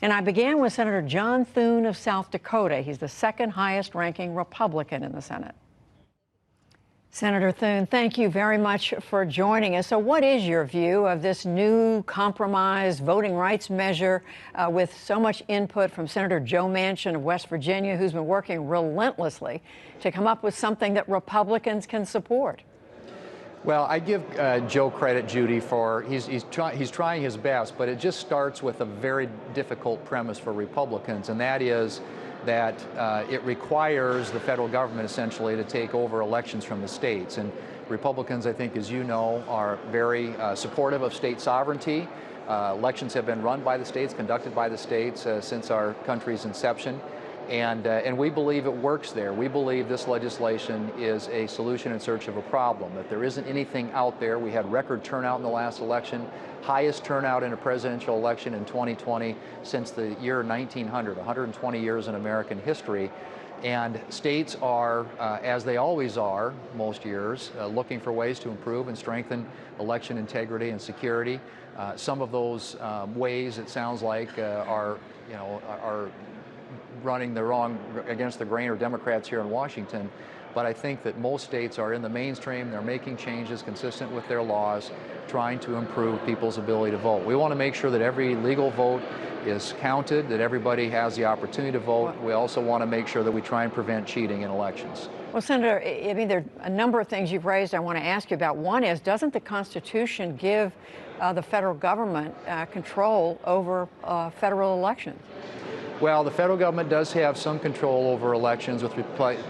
And I began with Senator John Thune of South Dakota. He's the second highest ranking Republican in the Senate. Senator Thune, thank you very much for joining us. So what is your view of this new compromise voting rights measure with so much input from Senator Joe Manchin of West Virginia, who's been working relentlessly to come up with something that Republicans can support? Well, I give Joe credit, Judy, for he's trying his best, but it just starts with a very difficult premise for Republicans, and that is that it requires the federal government essentially to take over elections from the states. And Republicans, I think, as you know, are very supportive of state sovereignty. Elections have been run by the states, conducted by the states since our country's inception. And we believe it works there. We believe this legislation is a solution in search of a problem, that there isn't anything out there. We had record turnout in the last election, highest turnout in a presidential election in 2020 since the year 1900, 120 years in American history. And states are, as they always are most years, looking for ways to improve and strengthen election integrity and security. Some of those ways, it sounds like, are running against the grain, or Democrats here in Washington. But I think that most states are in the mainstream. They're making changes consistent with their laws, trying to improve people's ability to vote. We want to make sure that every legal vote is counted, that everybody has the opportunity to vote. We also want to make sure that we try and prevent cheating in elections. Well, Senator, I mean, there are a number of things you've raised I want to ask you about. One is, doesn't the Constitution give the federal government control over federal elections? Well, the federal government does have some control over elections with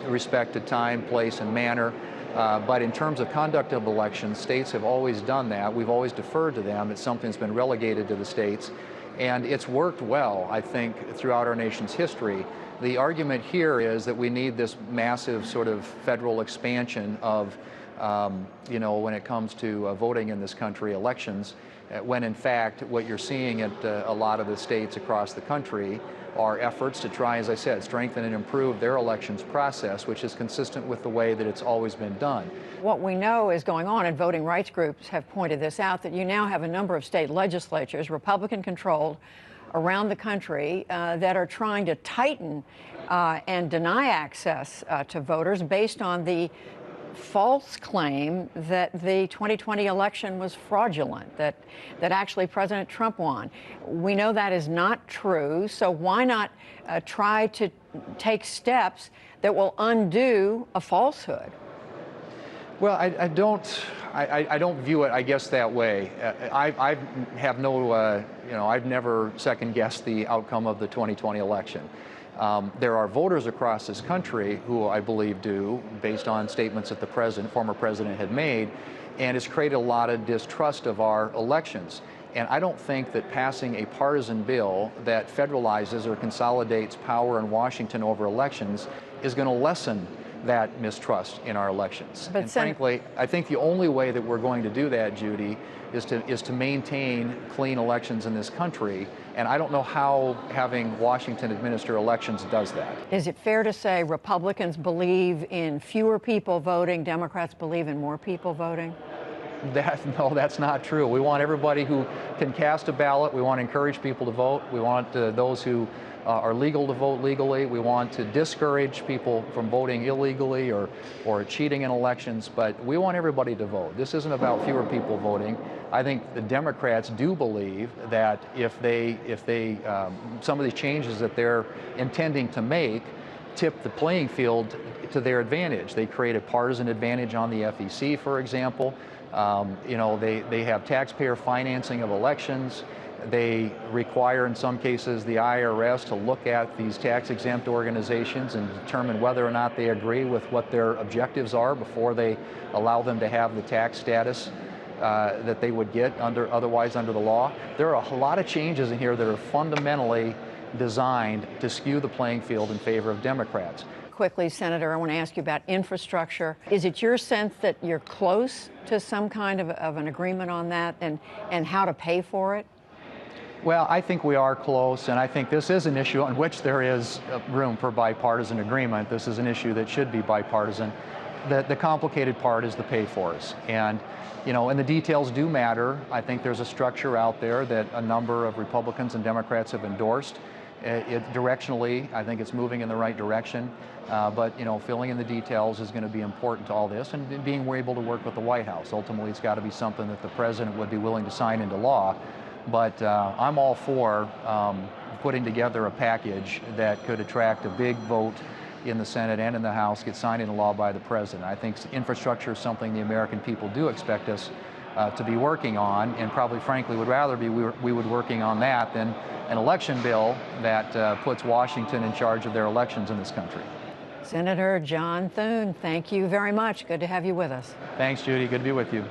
respect to time, place, and manner. But in terms of conduct of elections, states have always done that. We've always deferred to them. It's something that's been relegated to the states. And it's worked well, I think, throughout our nation's history. The argument here is that we need this massive sort of federal expansion of, when it comes to voting in this country, elections, when in fact what you're seeing at a lot of the states across the country are efforts to try, as I said, strengthen and improve their elections process, which is consistent with the way that it's always been done. What we know is going on, and voting rights groups have pointed this out, that you now have a number of state legislatures, Republican-controlled, around the country that are trying to tighten and deny access to voters based on the false claim that the 2020 election was fraudulent, that actually President Trump won. We know that is not true, so why not try to take steps that will undo a falsehood? Well, I don't view it, I guess, that way. I have no, I've never second-guessed the outcome of the 2020 election. There are voters across this country who I believe do, based on statements that the former president had made, and it's created a lot of distrust of our elections. And I don't think that passing a partisan bill that federalizes or consolidates power in Washington over elections is going to lessen that mistrust in our elections. But and frankly, I think the only way that we're going to do that, Judy, is to maintain clean elections in this country. And I don't know how having Washington administer elections does that. Is it fair to say Republicans believe in fewer people voting, Democrats believe in more people voting? No, that's not true. We want everybody who can cast a ballot. We want to encourage people to vote. We want those who are legal to vote legally. We want to discourage people from voting illegally or cheating in elections, but we want everybody to vote. This isn't about fewer people voting. I think the Democrats do believe that if some of these changes that they're intending to make tip the playing field to their advantage. They create a partisan advantage on the FEC, for example. They have taxpayer financing of elections. They require, in some cases, the IRS to look at these tax-exempt organizations and determine whether or not they agree with what their objectives are before they allow them to have the tax status that they would get otherwise under the law. There are a lot of changes in here that are fundamentally designed to skew the playing field in favor of Democrats. Quickly, Senator, I want to ask you about infrastructure. Is it your sense that you're close to some kind of an agreement on that and how to pay for it? Well, I think we are close, and I think this is an issue on which there is room for bipartisan agreement. This is an issue that should be bipartisan. The complicated part is the pay-fors, and and the details do matter. I think there's a structure out there that a number of Republicans and Democrats have endorsed. Directionally, I think it's moving in the right direction, but filling in the details is going to be important to all this, and being able to work with the White House. Ultimately, it's got to be something that the president would be willing to sign into law. But I'm all for putting together a package that could attract a big vote in the Senate and in the House, get signed into law by the president. I think infrastructure is something the American people do expect us to be working on, and probably, frankly, would rather be we would working on that than an election bill that puts Washington in charge of their elections in this country. Senator John Thune, thank you very much. Good to have you with us. Thanks, Judy. Good to be with you.